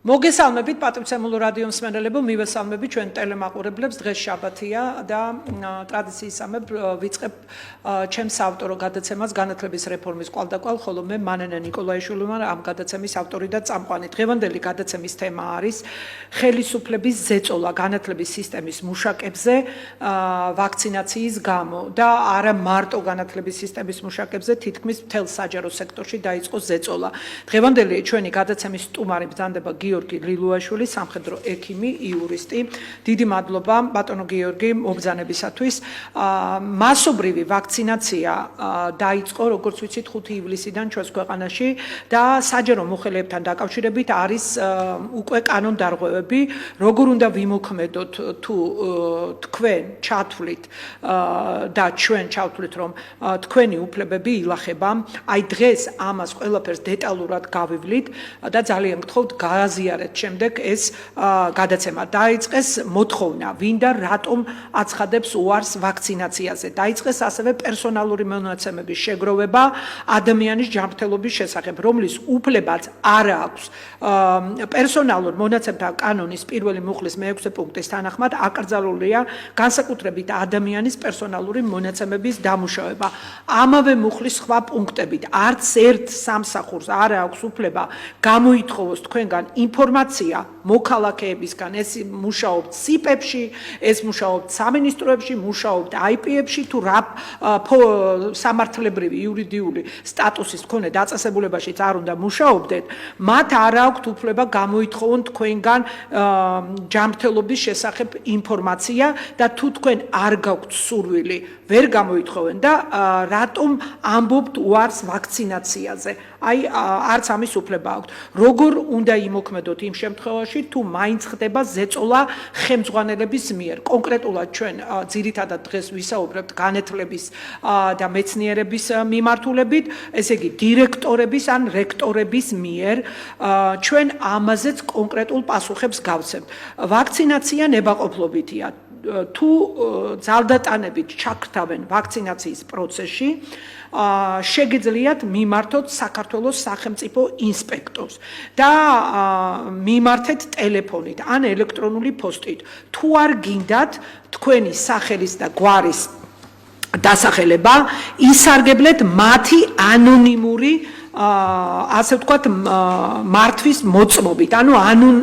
მოგესალმებით პატრიცემულო რადიო მსმენელებო, მივესალმები ჩვენ ტელემაყურებლებს. დღეს შაბათია და ტრადიციისამებრ ვიწყებ ჩემს ავტორო გადაცემას განათლების რეფორმის კვალდაკვალ, ხოლო მე მანენა ნიკოლაიშვილი ვარ ამ გადაცემის ავტორი და წამყვანი. დღევანდელი გადაცემის თემა არის ხელისუფლების ზეწოლა განათლების სისტემის მუშაკებზე ვაქცინაციის გამო და არა მარტო განათლების სისტემის მუშაკებზე, თითქმის მთელ საჯარო სექტორში დაიწყო ზეწოლა. დღევანდელი ჩვენი გადაცემის სტუმარი ბრძანდება გიორგი ლილუაშვილი, სამხედრო ექიმი, იურისტი. დიდი მადლობა ბატონო გიორგი მობრძანებისათვის. მასობრივი ვაქცინაცია დაიწყო, როგორც ვიცით, 5 ივლისიდან ჩვენს ქვეყანაში და საჯარო მოხელეებთან დაკავშირებით არის უკვე კანონდარღვევები, როგორ უნდა ვიმოქმედოთ თუ თქვენ ჩათვლით და ჩვენ ჩავთვლით, რომ თქვენი უფლებები ილახება. აი დღეს ამას ყველაფერს დეტალურად გავივლით და ძალიან გთხოვთ გააზიარეთ შემდეგ ეს გადაცემა. დაიწყეს მოთხოვნა, ვინ და რატომ აცხადებს უარს ვაქცინაციაზე. დაიწყეს ასევე პერსონალური მონაცემების შეგროვება ადამიანის ჯანმრთელობის შესახებ, რომლის უფლებაც არ აქვს. პერსონალურ მონაცემთა კანონის პირველი მუხლის მე-6 პუნქტის თანახმად აკრძალულია განსაკუთრებით ადამიანის პერსონალური მონაცემების დამუშავება. ამავე მუხლის სხვა პუნქტებით არც ერთ სამსახურს არ აქვს უფლება გამოითხოვოს თქვენგან ინფორმაცია მოქალაქეებისგან, ეს მუშაობთ სიპებში, ეს მუშაობთ სამინისტროებში, მუშაობთ IP-ებში თუ რა სამართლებრივი იურიდიული სტატუსის მქონე დაწესებულებაშიც არ უნდა მუშაობდეთ, მათ არ აქვთ უფლება გამოითხოვონ თქვენგან ჯანმრთელობის შესახებ ინფორმაცია და თუ თქვენ არ გაქვთ სურვილი, ვერ გამოითხოვენ და რატომ ამბობთ უარს ვაქცინაციაზე. აი არც ამის უფლება აქვთ. როგორ უნდა იმოქმედოთ იმ შემთხვევაში, თუ მაინც ხდება ზეწოლა ხელმძღვანელების მიერ. კონკრეტულად ჩვენ ძირითადად დღეს ვისაუბრებთ განათლების და მეცნიერების მიმართულებით, ესე იგი დირექტორების ან რექტორების მიერ. ჩვენ ამაზეც კონკრეტულ პასუხებს გავცემთ. ვაქცინაცია ნებაყოფლობითია. თუ ძალდატანებით ჩაქრთავენ ვაქცინაციის პროცესში, შეგიძლიათ მიმართოთ საქართველოს სახელმწიფო ინსპექტორს და მიმართეთ ტელეფონით ან ელექტრონული პოსტით. თუ არ გინდათ თქვენი სახელის და გვარის დასახელება, ისარგებლეთ მათი ანონიმური ასე ვთქვათ მართვის მოწმობით, ანუ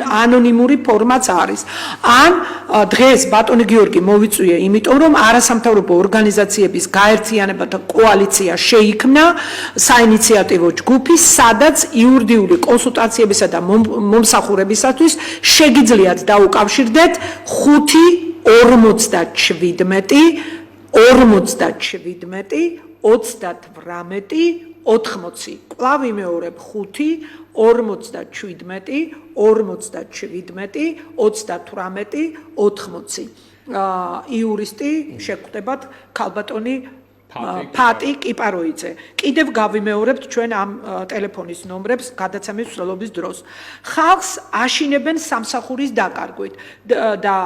ანონიმური ფორმაც არის. ან დღეს ბატონი გიორგი მოვიწვია, იმიტომ რომ არასამთავრობო ორგანიზაციების გაერთიანებათა კოალიცია შეიქმნა საინიციატივო ჯგუფი, სადაც იურიდიული კონსულტაციებისა და მომსახურებისათვის შეგიძლიათ დაუკავშირდეთ 5-47-28-80. კვლავ იმეორებ 5-47-28-80. იურისტი შეგვხვდებათ ქალბატონი ფატი კიპაროიძე. კიდევ გავიმეორებთ ჩვენ ამ ტელეფონის ნომრებს გადაცემის მსვლელობის დროს. ხალხს აშინებენ სამსახურის დაკარგვით და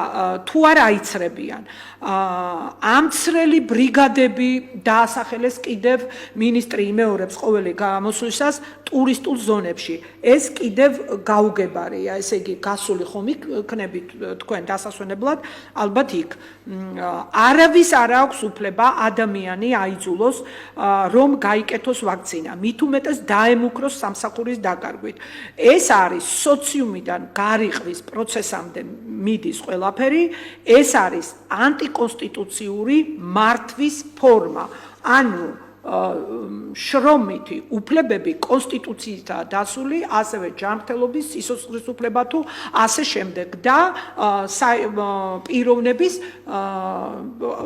თუ არ აიცრებიან. ამცრელი ბრიგადები დაასახელეს კიდევ მინისტრი იმეორებს ყოველი გამოსვლისას ტურისტულ ზონებში. ეს კიდევ გაუგებარია, ესე იგი გასული ხომ იქნებით თქვენ დასასვენებლად, ალბათ იქ. არავის არ აქვს უფლება ადამიანი აიძულოს რომ გაიკეთოს ვაქცინა, მით უმეტეს დაემუქროს სამსახურის დაკარგვით. ეს არის სოციუმიდან გარიყვის პროცესამდე მიდის ყველაფერი, ეს არის ანტიკონსტიტუციური მართვის ფორმა. ანუ შრომითი უფლებები კონსტიტუციითაა დასული, ასევე ჯანმრთელობის, სიცოცხლის უფლება თუ ასე შემდეგ და პიროვნების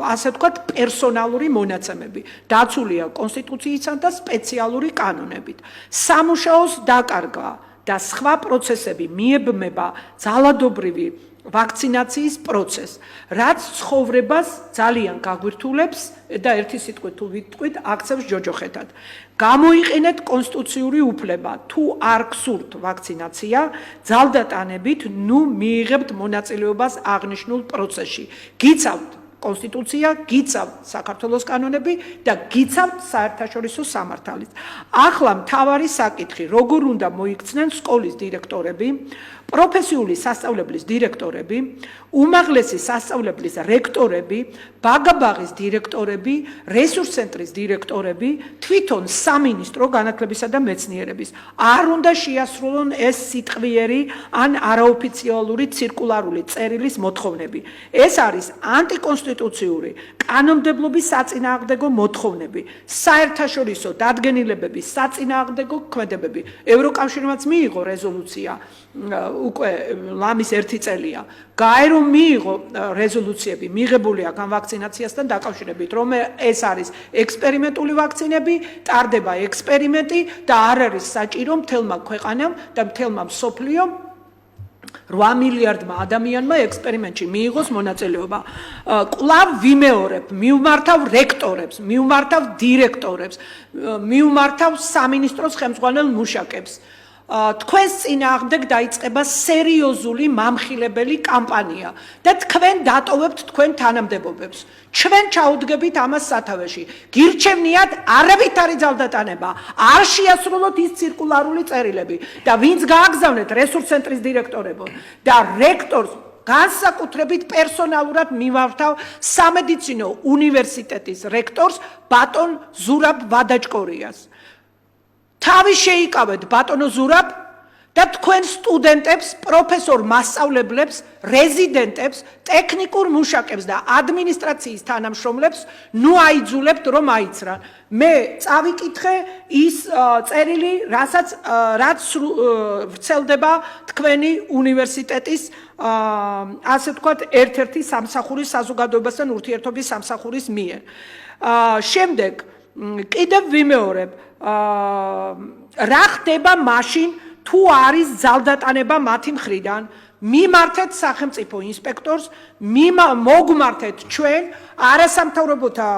ასე ვთქვათ პერსონალური მონაცემები დაცულია კონსტიტუციისგან და სპეციალური კანონებით. სამუშაოს დაკარგვა და სხვა პროცესები მიებმება ძალადობრივი ვაქცინაციის პროცესს, რაც ცხოვრებას ძალიან გაგვირთულებს და ერთი სიტყვით თუ ვიტყვით, აქცევს ჯოჯოხეთად. გამოიყენეთ კონსტიტუციური უფლება, თუ არ გსურთ ვაქცინაცია, ძალდატანებით, ნუ მიიღებთ მონაწილეობას აღნიშნულ პროცესში. გიცავთ კონსტიტუცია, გიცავთ საქართველოს კანონები და გიცავთ საერთაშორისო სამართალიც. ახლა მთავარი საკითხი, როგორ უნდა მოიქცნენ სკოლის დირექტორები, პროფესიული სასწავლებლის დირექტორები, უმაღლესი სასწავლებლის რექტორები, ბაგაბაღის დირექტორები, რესურს ცენტრის დირექტორები, თვითონ სამინისტრო განათლებისა და მეცნიერების. არ უნდა შეასრულონ ეს სიტყვიერი ან არაოფიციალური ცირკულარული წერილის მოთხოვნები. ეს არის ანტიკონსტიტუციური კანონმდებლობის საწინააღმდეგო მოთხოვნები, საერთაშორისო დადგენილებების საწინააღმდეგო ქმედებები. ევროკავშირმაც მიიღო რეზოლუცია უკვე ლამის 1 წელია. გაერო მიიღო რეზოლუციები მიღებულია განვაქცინაციასთან დაკავშირებით, რომ ეს არის ექსპერიმენტული ვაქცინები, ტარდება ექსპერიმენტი და არ არის საჭირო მთელმა ქვეყანამ და მთელმა მსოფლიომ 8 მილიარდმა ადამიანმა ექსპერიმენტში მიიღოს მონაწილეობა. კვლავ ვიმეორებ, მივმართავ რექტორებს, მივმართავ დირექტორებს, მივმართავ სამინისტროს ხელმძღვანელ მუშაკებს. თქვენს წინააღმდეგ დაიწყება სერიოზული მამხილებელი კამპანია და თქვენ დატოვებთ თქვენ თანამდებობებს. ჩვენ ჩაუდგებით ამას სათავეში. გირჩევნიათ არავითარი ძალდატანება, არ შეასრულოთ ის ცირკულარული წერილები და ვინც გააგზავნეთ რესურს ცენტრის დირექტორებო და რექტორს განსაკუთრებით პერსონალურად მიმართავ სამედიცინო უნივერსიტეტის რექტორს ბატონ ზურაბ ვადაჭკორიას. თავი შეიკავეთ ბატონო ზურაბ და თქვენ სტუდენტებს, პროფესორ მასწავლებლებს, რეზიდენტებს, ტექნიკურ მუშაკებს და ადმინისტრაციის თანამშრომლებს ნუ აიძულებთ რომ აიცრან. მე წავიკითხე ის წერილი, რაც ვრცელდება თქვენი უნივერსიტეტის ასე ვთქვათ, ერთ-ერთი სამსახურის საზოგადოებასთან ურთიერთობის სამსახურის მიერ. შემდეგ კიდევ ვიმეორებ, რა ხდება მაშინ თუ არის ძალდატანება მათი მხრიდან, მიმართეთ სახელმწიფო ინსპექტორს, მოგმართეთ ჩვენ არასამთავრობოთა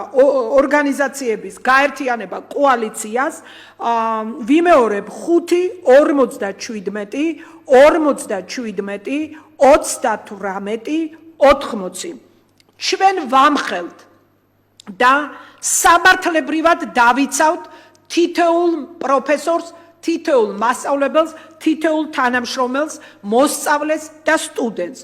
ორგანიზაციების გაერთიანება კოალიციას, ვიმეორებ 5, 47, 57, 38, 80. ჩვენ ვამხელთ და სამართლებრივად დავიცავთ თითოეულ პროფესორს, თითოეულ მასწავლებელს, თითოეულ თანამშრომელს, მოსწავლეს და სტუდენტს.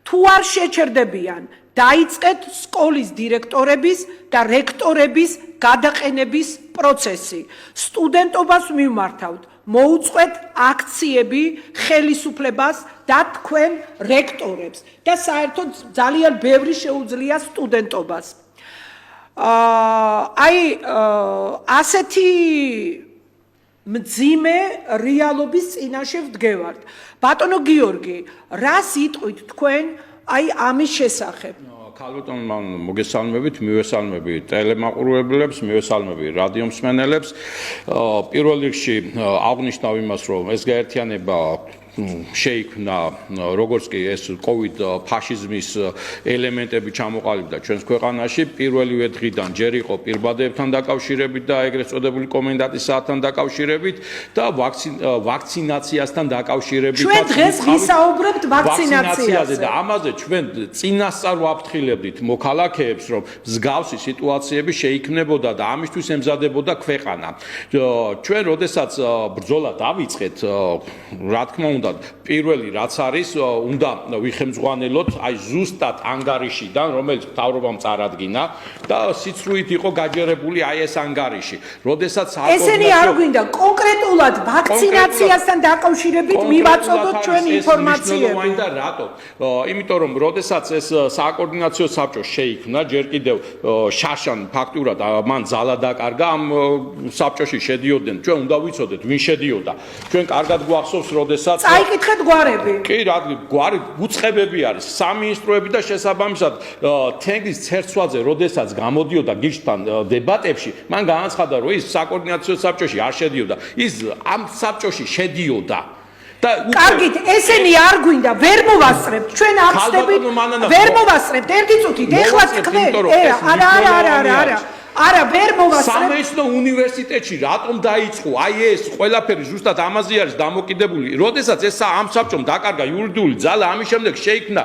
თუ არ შეჩერდებიან, დაიწყეთ სკოლის დირექტორების და რექტორების გადაყენების პროცესი. სტუდენტობას მიმართავთ, მოუწყვეთ აქციები ხელისუფლებას და თქვენ რექტორებს და საერთოდ ძალიან ბევრი შეუძლია სტუდენტობას. ასეთი მძიმე რეალობის წინაშე ვდგევართ. ბატონო გიორგი, რა სიტყვით თქვენ ამის შესახებ? ქალბატონმა მოგესალმებით, მივესალმები ტელემაყურებლებს, მივესალმები რადიო მსმენელებს. პირველ რიგში აღნიშნავ იმას, რომ ეს გაერთიანება შეიქმნა როგორც კი ეს COVID ფაშიზმის ელემენტები ჩამოყალიბდა ჩვენს ქვეყანაში, პირველივე დღიდან ჯერ იყო პირბადებთან დაკავშირებით და ეგრეთ წოდებული კომენდანტის საათთან დაკავშირებით და ვაქცინაციასთან დაკავშირებით. ჩვენ დღეს ვისაუბრებთ ვაქცინაციაზე და ამაზე ჩვენ წინასწარ ვაფრთხილებდით მოქალაქეებს, რომ მსგავსი სიტუაციები შეიქმნებოდა და ამისთვის ემზადებოდა ქვეყანა. ჩვენ როდესაც ბრძოლა დავიწყეთ, რა თქმა უნდა, პირველი რაც არის, უნდა ვიხემძღვანელოთ ზუსტად ანგარიშიდან, რომელიც მთავრობამ წარადგინა და სიცრუით იყო გაჯერებული ეს ანგარიში. როდესაც ესენი არ გვინდა კონკრეტულად ვაქცინაციასთან დაკავშირებით მივაწოდოთ ჩვენ ინფორმაციები. და რატო? იმიტომ რომ როდესაც ეს საკოორდინაციო საბჭო შეიქმნა, ჯერ კიდევ შაშან ფაქტურად მან ძალა დაკარგა ამ საბჭოში შედიოდნენ. ჩვენ უნდა ვიცოდეთ, ვინ შედიოდა. ჩვენ კარგად გვახსოვს, როდესაც წაიკითხეთ გვარები. კი, რადგან გვარი უწყებები არის, სამინისტროები და შესაბამისად თენგის ცერცვაძე, როდესაც გამოდიოდა გიშთან დებატებში, მან განაცხადა, რომ ის საკოორდინაციო საბჭოში არ შედიოდა, ის ამ საბჭოში შედიოდა. კარგით, ესენი არ გვინდა, ვერ მოვასწრებთ, ჩვენ აღწევთ, ვერ მოვასწრებთ, ერთი წუთით, ეხლა თქვენ, არა. არა, ვერ მოვასწრებ. სამეცნიერო უნივერსიტეტში რატომ დაიწყო? აი ეს ყველაფერი ზუსტად ამაზე არის დამოკიდებული. როდესაც ეს ამ საბჭომ დაკარგა იურიდიული ძალა, ამის შემდეგ შეიქმნა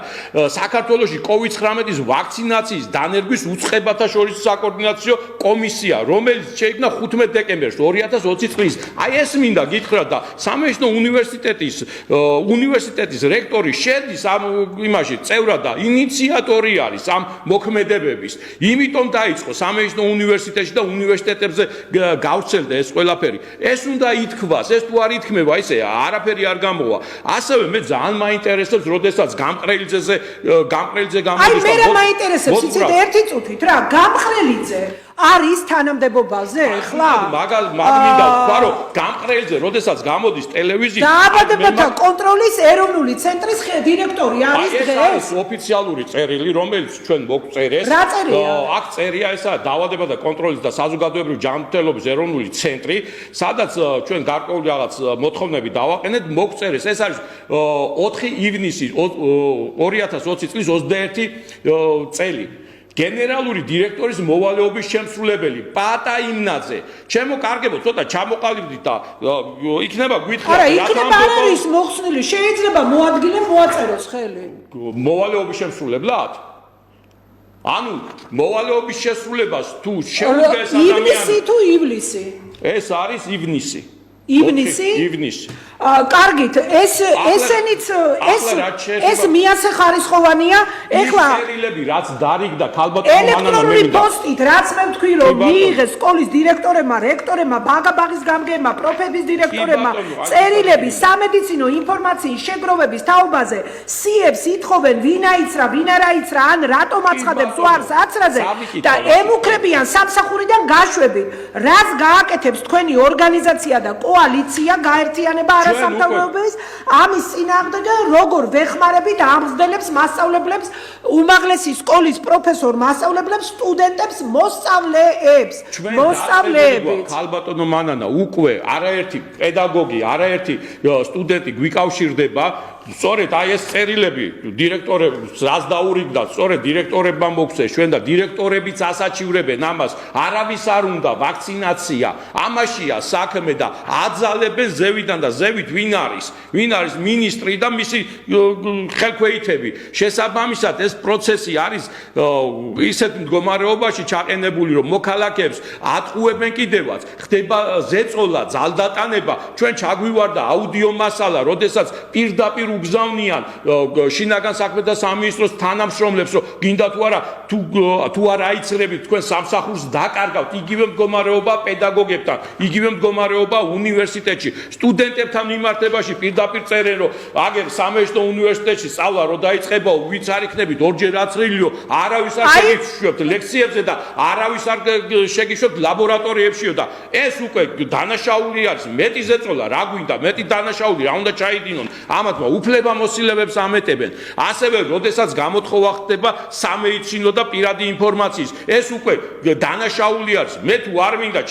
საქართველოში COVID-19-ის ვაქცინაციის დანერგვის უწყებათა შორის საკოორდინაციო კომისია, რომელიც შეიქმნა 15 დეკემბერს 2020 წლის. აი ეს მინდა გითხრათ და სამეცნიერო უნივერსიტეტის რექტორი შედის ამ იმაში წევრად და ინიციატორი არის ამ მოქმედებების. იმიტომ დაიწყო სამეცნიერო უნივერსიტეტში და უნივერსიტეტებზე გავრცელდა ეს ყველაფერი. ეს უნდა ითქვას, ეს თუ არ ითქმება, ისე არაფერი არ გამოვა. ასევე მე ძალიან მაინტერესებს, როდესაც გამყრელიძე გამოდის. აი მე რა მაინტერესებს, იცით ერთი წუთით რა, გამყრელიძე არის თანამდებობაზე ხლა? მაგმინდა ვთქვა, რომ გამყრელიძე, როდესაც გამოდის ტელევიზიაში, დაავადებათა კონტროლის ეროვნული ცენტრის დირექტორი არის დღეს? ეს ოფიციალური წერილი, რომელიც ჩვენ მოგწერეს. რა წერია? აქ წერია ესა დაავადებათა კონტროლის და საზოგადოებრივი ჯანმრთელობის ეროვნული ცენტრი, სადაც ჩვენ გარკვეული რაღაც მოთხოვნები დავაყენეთ, მოგწერეს. ეს არის 4 ივნისი 2020 წლის 21 წელი. გენერალური დირექტორის მოვალეობის შემსრულებელი პატა იმნაძე. ჩემო კარგებო, ცოტა ჩამოყალიბდით და იქნება გვითხრათ არა, იქნება არ არის მოხსნილი, შეიძლება მოადგილე მოაწეროს ხელი. მოვალეობის შემსრულებლად? ანუ მოვალეობის შესრულებას თუ შეუდგეს ადამიანი. ივნისი თუ ივლისი? ეს არის ივნისი. ივნისი. კარგით, ესენიც ეს მიასე ხარისხოვანია. ეხლა წერილები რაც დარიგდა ქალბატონმა ელექტრონული პოსტით რაც მე ვთქვი რომ მიიღეს სკოლის დირექტორებმა, რექტორებმა, ბაღის გამგეებმა, პროფების დირექტორებმა წერილები სამედიცინო ინფორმაციის შეგროვების თაობაზე სიებს ითხოვენ ვინ აიცრა, ვინ არ აიცრა, ან რატომ აცხადებს უარს აცრაზე და ემუქრებიან სამსახურიდან გაშვებით. რას გააკეთებს თქვენი ორგანიზაცია და კოალიცია გაერთიანება სამთავროების ამის წინააღმდეგ როგორ ვეხმარებით ამგზნელებს, მასწავლებლებს, უმაღლესი სკოლის პროფესორ მასწავლებლებს, სტუდენტებს, მოსწავლეებს. ქალბატონო მანანა, უკვე არაერთი პედაგოგი, არაერთი სტუდენტი გვიკავშირდება. სწორედ აი ეს წერილები დირექტორებს რას დაურიგდა, სწორედ დირექტორებმა მოგცეს ჩვენ და დირექტორებიც ასაჩივრებენ ამას. არავის არ უნდა ვაქცინაცია. ამაშია საქმე და აძალებენ ზევიდან და ზევით ვინ არის მინისტრი და მისი ხელქვეითები. შესაბამისად ეს პროცესი არის ისეთ მდგომარეობაში ჩაყენებული, რომ მოქალაქეებს ატყუებენ კიდევაც. ხდება ზეწოლა, ძალდატანება. ჩვენ ჩაგვივარდა აუდიო მასალა, როდესაც პირდაპირ უგზავნიან შინაგან საქმეთა სამინისტროს თანამშრომლებს, რომ გინდა თუ არა თუ არ აიცრებით თქვენ სამსახურს დაკარგავთ. იგივე მდგომარეობა პედაგოგებთან, იგივე მდგომარეობა უნივერსიტეტში, სტუდენტებთან მიმართებაში პირდაპირ წერენ, რომ აგერ სამეცნიერო უნივერსიტეტში სწავლა რო დაიწყებაო, ვინც არ იქნებით ორჯერ აცრილიო, არავის არ შეგიშვებთ ლექციებზე და არავის არ შეგიშვებთ ლაბორატორიებშიო და ეს უკვე დანაშაული არის. მეტი ზეწოლა რა გვინდა, მეტი დანაშაული რა უნდა ჩაიდინონ. ამათმა უფლებამოსილებებს ამეტებენ. ასევე, როდესაც გამოთხოვა ხდება სამედიცინო და პირადი ინფორმაციის, ეს უკვე დანაშაული არის. მე თუ არ მინდა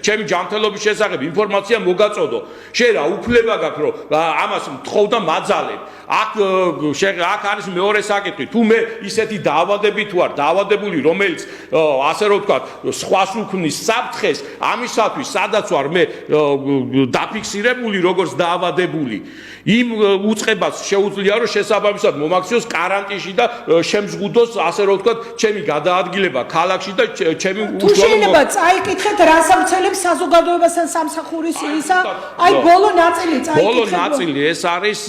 ჩემი ჯანმრთელობის შესახებ ინფორმაცია მოგაწოდო. შენ რა უფლება გაქვს, რომ ამას მთხოვ და მაძალებ. აქ არის მეორე საკითხი. თუ მე ისეთი დაავადებით ვარ, დაავადებული, რომელიც ასე რომ ვთქვათ, სხვას უქმნის საფრთხეს, ამისათვის სადაც ვარ მე დაფიქსირებული როგორც დაავადებული. იმ უწყებას შეუძლია რომ შესაბამისად მომაქციოს კარანტინში და შემზღუდოს ასე რომ ვთქვათ ჩემი გადაადგილება ქალაქში და ჩემი თუ შეიძლება წაიკითხეთ რას ამცელებს საზოგადოებასთან სამსახურის ისა აი ბოლო ნაწილი წაიკითხეთ. ბოლო ნაწილი ეს არის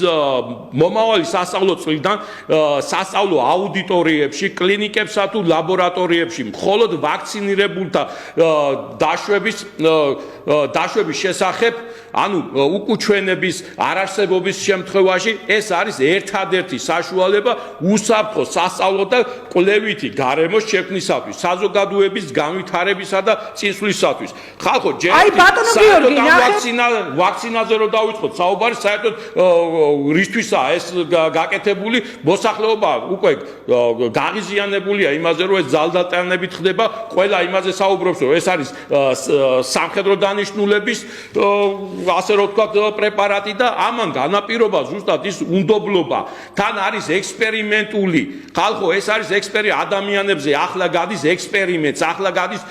მომავალი სასწავლო წლიდან სასწავლო აუდიტორიებში, კლინიკებსა თუ ლაბორატორიებში მხოლოდ ვაქცინირებულთა დაშვების შესახებ, ანუ უკუჩვენების არარსებობის შემთხვევაში ეს არის ერთადერთი საშუალება უსაფრთხო სასწავლო და კვლევითი გარემოს შექმნისათვის, საზოგადოების განვითარებისა და წინსვლისათვის. ხალხო, ჯერ ვაქცინაზე რო დავიწყოთ საუბარი, საერთოდ რისთვისაა ეს გაკეთებული, მოსახლეობა უკვე გაღიზიანებულია იმაზე, რომ ეს ძალდატანებით ხდება, ყველა იმაზე საუბრობს, რომ ეს არის სამხედრო დანიშნულების ასე რომ ვთქვათ პრეპარატი და ამან განაპირობა ზუსტად ის უნდობლობა თან არის ექსპერიმენტული ხალხო ეს არის ადამიანებზე ახლა გადის ექსპერიმენტს ახლა გადის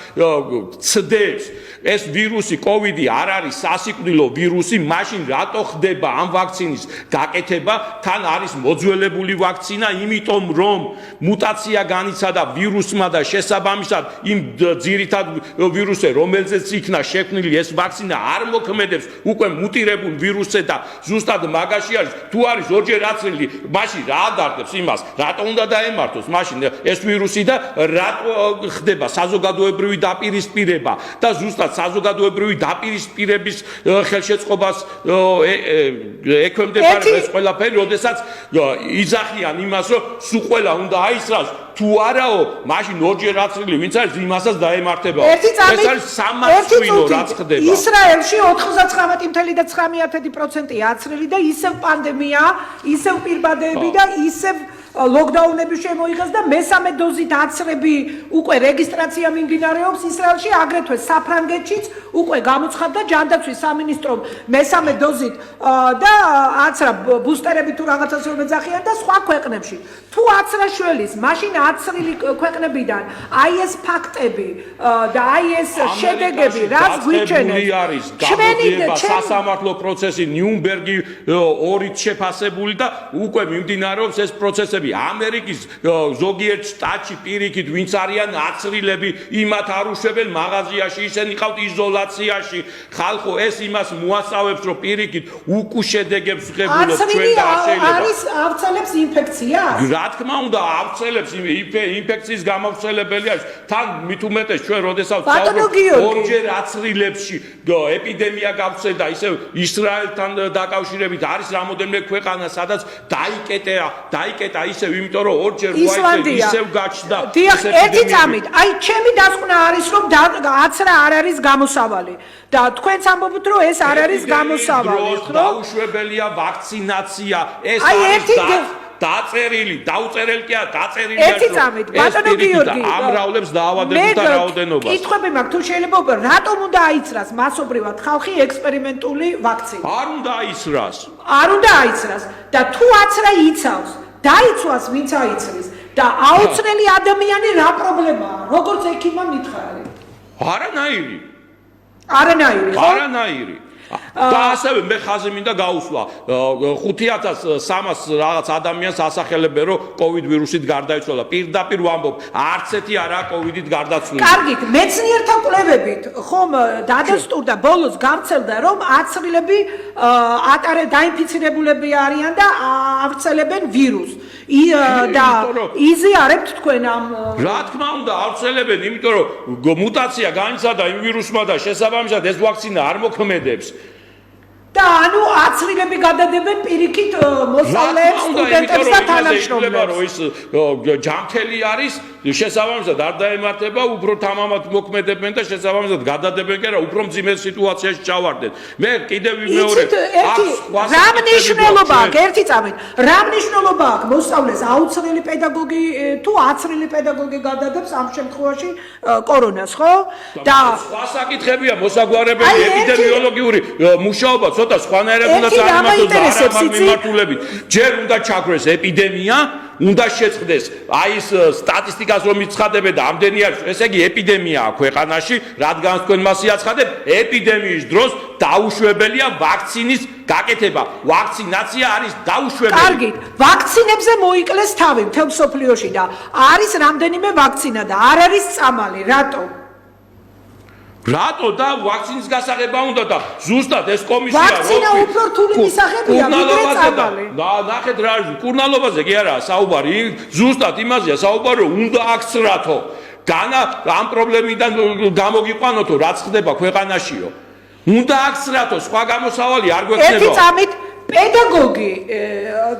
ცდებს ეს ვირუსი კოვიდი არ არის სასიკვდილო ვირუსი მაშინ რატო ხდება ამ ვაქცინის გაკეთება თან არის მოძველებული ვაქცინა იმიტომ რომ მუტაცია განიცადა ვირუსმა და შესაბამისად იმ ძირითად ვირუსზე რომელზეც იქნა შექმნილი ეს ვაქცინა არ მოქმედებს უკვე მუტირებულ ვირუსზე და ზუსტად მაგაში არის თუ არის ორჯერ აცრილი მაშინ რა ადარდებს იმას რატო უნდა დაემართოს მაშინ ეს ვირუსი და რატო ხდება საზოგადოებრივი დაპირისპირება და ზუსტად საზოგადოებრივი დაპირისპირების ხელშეწყობას ექვემდებარება ეს ყველაფერი როდესაც იძახიან იმას რომ სულ ყველა უნდა აისრას თუ არაო მაშინ ორჯერ აცრილი ვინც არის იმასაც დაემართება ეს არის სამართლო რაც ხდება ისრაელში 99.9% აცრილი და ისევ პანდემია ისევ პირბადეები და ისევ ლოკდაუნები შემოიღეს და მესამე დოზით აცრები უკვე რეგისტრაცია მიმდინარეობს ისრაელში აგრეთვე საფრანგეთშიც უკვე გამოცხადდა ჯანდაცვის სამინისტრომ მესამე დოზით და აცრა ბუსტერები თუ რაღაცას რომ ეძახიან და სხვა ქვეყნებში თუ აცრა შველის მაშინ აცრილი ქვეყნებიდან აი ეს ფაქტები და აი ეს შედეგები რაც გვიჩენებს ჩვენი სასამართლო პროცესი ნიუნბერგი 2-ით შეფასებული და უკვე მიმდინარეობს ეს პროცესები ამერიკის ზოგიერთ შტატში პირიქით ვინც არიან აცრილები იმათ არ უშვებენ მაღაზიაში ისინი ყავთ იზოლაციაში ხალხო ეს იმას მოასწავებს რომ პირიქით უკუშედეგებს ღებულობ ჩვენ და შეიძლება არის ავრცელებს ინფექციას რა თქმა უნდა ავრცელებს ინფექციის გამავრცელებელი არის თან მით უმეტეს ჩვენ როდესაც ორჯერ აცრილებში ეპიდემია გავრცელდა ისე ისრაელთან დაკავშირებით არის რამოდენიმე ქვეყანა სადაც დაიკეტა ისევ იმიტომ რომ ორჯერ ისევ გაჩნდა ერთი წამით აი ჩემი დასკვნა არის რომ აცრა არ არის გამოსავალი და თქვენც ამბობთ რომ ეს არ არის გამოსავალი რომ დაუშვებელია ვაქცინაცია ეს არის დაუწერელი კი არა დაწერილი ერთი წამით ბატონო გიორგი ამრავლებს დაავადებულთა რაოდენობას კითხვები მაქვს თუ შეიძლება რატომ უნდა აიცრას მასობრივად ხალხი ექსპერიმენტული ვაქცინა არ უნდა აიცრას და თუ აცრა იცავს დაიცვას ვინც აიცრის და აუცრელი ადამიანი რა პრობლემაა როგორც ექიმმა მითხარი არანაირი და ასევე მე ხაზი მინდა გაუსვა 5300 რაღაც ადამიანს ასახელებენ რომ კოვიდ ვირუსით გარდაიცვალა პირდაპირ ვამბობ არც ერთი არაა კოვიდით გარდაცვლილი კარგით მეცნიერთა კვლევებით ხომ დადასტურდა ბოლოს გავრცელდა რომ აცრილები დაინფიცირებულები არიან და ავრცელებენ ვირუსს და იზიარებთ თქვენ ამ რა თქმა უნდა ავრცელებენ იმიტომ რომ მუტაცია განიცადა იმ ვირუსმა და შესაბამისად ეს ვაქცინა არ მოქმედებს და ანუ აცრილები გადადებენ პირიქით მოსწავლეებს, სტუდენტებს და თანამშრომლებს. ის ჯამთელი არის, შესაბამისად არ დაემართება, უფრო თამამად მოქმედებენ და შესაბამისად გადადებენ კი არა, უფრო მძიმე სიტუაციაში ჩავარდნენ. მე კიდევ ვიმეორებ, რა მნიშვნელობა აქვს ერთი წამით? რა მნიშვნელობა აქვს მოსწავლეს აუცრელი პედაგოგი თუ აცრილი პედაგოგი გადადებს ამ შემთხვევაში კორონას, ხო? და სხვა საკითხებია მოსაგვარებელი ეპიდემიოლოგიური მუშაობა ცოტა სხვანაირად უნდა წარმართოს მიმართულებით. ჯერ უნდა ჩაქრეს ეპიდემია, უნდა შეწყდეს აი ეს სტატისტიკას რომ მიცხადებენ და ამდენი არის, ესე იგი ეპიდემიაა ქვეყანაში, რადგან თქვენ მასი აცხადებთ, ეპიდემიის დროს დაუშვებელია ვაქცინის გაკეთება. ვაქცინაცია არის დაუშვებელი. კარგით, ვაქცინებზე მოიკლეს თავი მთელ მსოფლიოში და არის რამდენიმე ვაქცინა და არ არის წამალი, რატო? რატო და ვაქცინის გასაღება უნდა და ზუსტად ეს კომისია ვაქცინა უფრო რთული მისაღებია ვიდრე წამალი. ნახეთ რა არის კურნალობაზე კი არა საუბარი, ზუსტად იმაზეა საუბარი რომ უნდა აქცრათო. განა ამ პრობლემიდან გამოგიყვანოთო რაც ხდება ქვეყანაშიო. უნდა აქცრათო, სხვა გამოსავალი არ გვექნება. ერთი წამით პედაგოგი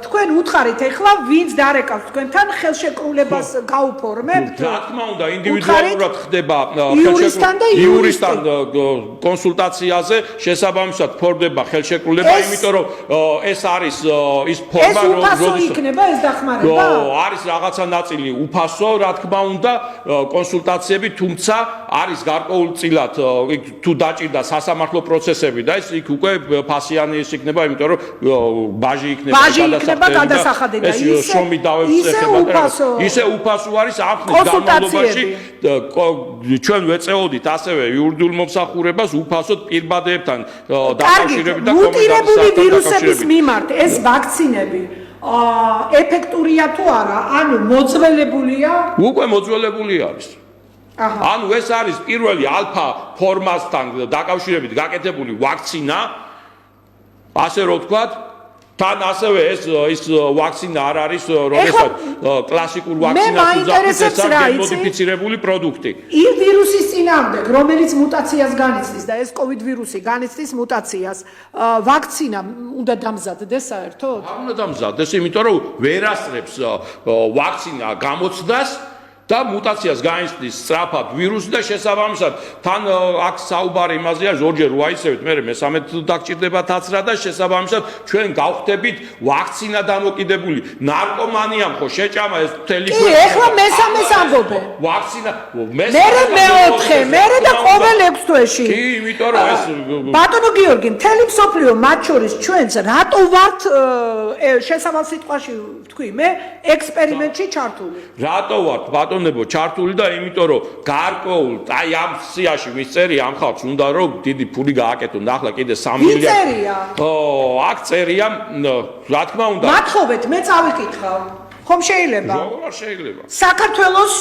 თქვენ უთხარით ეხლა ვინც დარეკავს თქვენთან ხელშეკრულებას გაუფორმებთ? რა თქმა უნდა ინდივიდუალურად ხდება იურისტთან კონსულტაციაზე შესაბამისად ფორმდება ხელშეკრულება, იმიტომ რომ ეს არის ის ფორმა რომ უფასო იქნება ეს დახმარება? არის რაღაცა ნაწილი უფასო, რა თქმა უნდა, კონსულტაციები, თუმცა არის გარკვეულწილად თუ დაჭირდა სასამართლო პროცესები და ეს იქ უკვე ფასიანი ის იქნება, იმიტომ რომ ბაჟი იქნება გადასახადები და შრომით დავეწეხება ისე უფასო არის ამ ხნის განმავლობაში ჩვენ ვეწეოდით ასევე იურიდიულ მომსახურებას უფასოდ პირბადებთან დაკავშირებით და მუტირებული ვირუსების მიმართ ეს ვაქცინები ეფექტურია თუ არა, ანუ მოძველებულია? უკვე მოძველებული არის. ანუ ეს არის პირველი ალფა ფორმასთან დაკავშირებით გაკეთებული ვაქცინა, ასე რომ ვთქვათ, თან ასევე ეს ვაქცინა არ არის, როდესაც კლასიკურ ვაქცინას უძახით, ეს არის მოდიფიცირებული პროდუქტი. იმ ვირუსის წინააღმდეგ, რომელიც მუტაციას განიცდის და ეს COVID ვირუსი განიცდის მუტაციას, ვაქცინა უნდა დამზადდეს საერთოდ? არ უნდა დამზადდეს, იმიტომ რომ ვერ ასწრებს ვაქცინა გამოცდას და მუტაციას განიცდის სწრაფად ვირუსი და შესაბამისად თან აქ საუბარი იმაზე არის ორჯერ ვაისებით მე მესამედ დაგჭირდება თაცრა და შესაბამისად ჩვენ გავხდებით ვაქცინა დამოკიდებული ნარკომანიამ ხო შეჭამა ეს მთელი კი ეხლა მესამეს ამბობენ ვაქცინა მე მეოთხე მე და ყოველ 6 თვეში კი იმიტომ რომ ეს ბატონო გიორგი მთელი მსოფლიო მათ შორის ჩვენს რატო ვართ შესავალ სიტყვაში ვთქვი მე ექსპერიმენტში ჩართული რატო ვართ ბატონებო ჩართული და იმიტომ რომ გარკვეულ აი ამ სიაში მისწერი ამ ხალხს უნდა რომ დიდი ფული გააკეთონ და ახლა კიდე 3 მილიარდი აქ წერია რა თქმა უნდა მათხოვეთ მე წავიკითხავ ხომ შეიძლება როგორ შეიძლება საქართველოს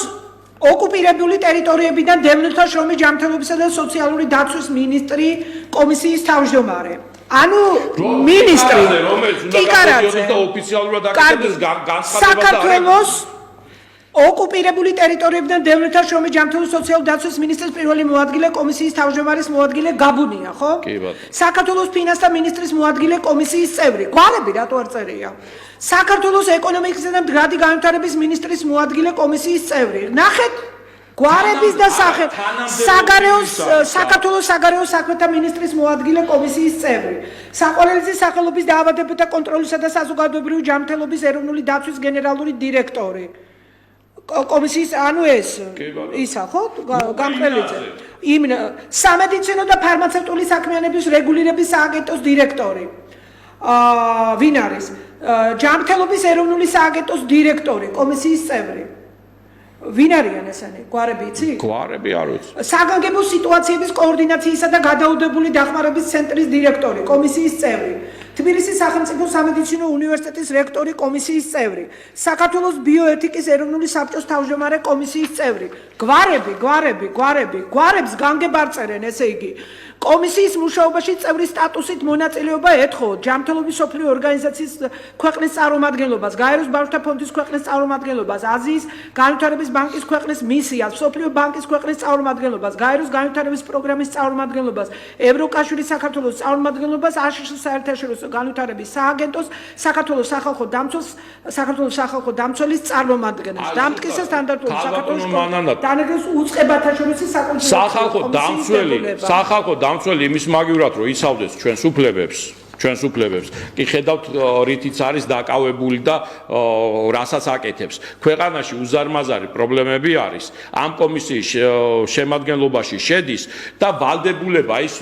ოკუპირებული ტერიტორიებიდან დევნილთა შრომის ჯანმრთელობისა და სოციალური დაცვის მინისტრი კომისიის თავმჯდომარე ანუ მინისტრი ტიკარაძე და ოფიციალურად აკეთებს განცხადება საქართველოს ოკუპირებული ტერიტორიებიდან დევნილთა შრომის ჯანმრთელობის სოციალური დაცვის მინისტრის პირველი მოადგილე კომისიის თავმჯდომარის მოადგილე გაბუნია, ხო? კი ბატონო. საქართველოს ფინანსთა მინისტრის მოადგილე კომისიის წევრი. გვარები რატო არ წერია? საქართველოს ეკონომიკისა და მდგრადი განვითარების მინისტრის მოადგილე კომისიის წევრი. ნახეთ გვარების და საქართველოს საგარეო საქმეთა მინისტრის მოადგილე კომისიის წევრი. საყოველთაო სახელობის დაავადებათა კონტროლისა და საზოგადოებრივი ჯანმრთელობის ეროვნული დაცვის გენერალური დირექტორი. კომისიის ანუ ეს ისა ხო გამყრელიძე იმ სამედიცინო და ფარმაცევტული საქმიანობის რეგულირების სააგენტოს დირექტორი ვინ არის ჯანმრთელობის ეროვნული სააგენტოს დირექტორი კომისიის წევრი ვინ არიან ესენი გვარები იცი გვარები არ ვიცი საგანგებო სიტუაციების კოორდინაციისა და გადაუდებული დახმარების ცენტრის დირექტორი კომისიის წევრი თბილისის სახელმწიფო სამედიცინო უნივერსიტეტის რექტორი კომისიის წევრი საქართველოს ბიოეთიკის ეროვნული საბჭოს თავმჯდომარე კომისიის წევრი გვარებს განგებარწერენ ესე იგი კომისიის მუშაობაში წევრის სტატუსით მონაწილეობა ეთხოვოთ ჯანმრთელობის სოფლიო ორგანიზაციის ქვეყნის წარმომადგენლობას გაეროს ბავშვთა ფონდის ქვეყნის წარმომადგენლობას აზიის განვითარების ბანკის ქვეყნის მისიას სოფლიო ბანკის ქვეყნის წარმომადგენლობას გაეროს განვითარების პროგრამის წარმომადგენლობას ევროკავშირის საქართველოს წარმომადგენლობას აშშ საერთაშორისო განვითარების სააგენტოს საქართველოს სახალხო დამცველის წარმომადგენლებს დამტკიცეს სტანდარტული საქართველოს დანერგოს უწყებათა შორის სახალხო დამცველი იმის მაგივრად რომ იცავდეს ჩვენს უფლებებს კი ხედავთ რითიც არის დაკავებული და რასაც აკეთებს ქვეყანაში უზარმაზარი პრობლემები არის ამ კომისიის შემადგენლობაში შედის და ვალდებულება ის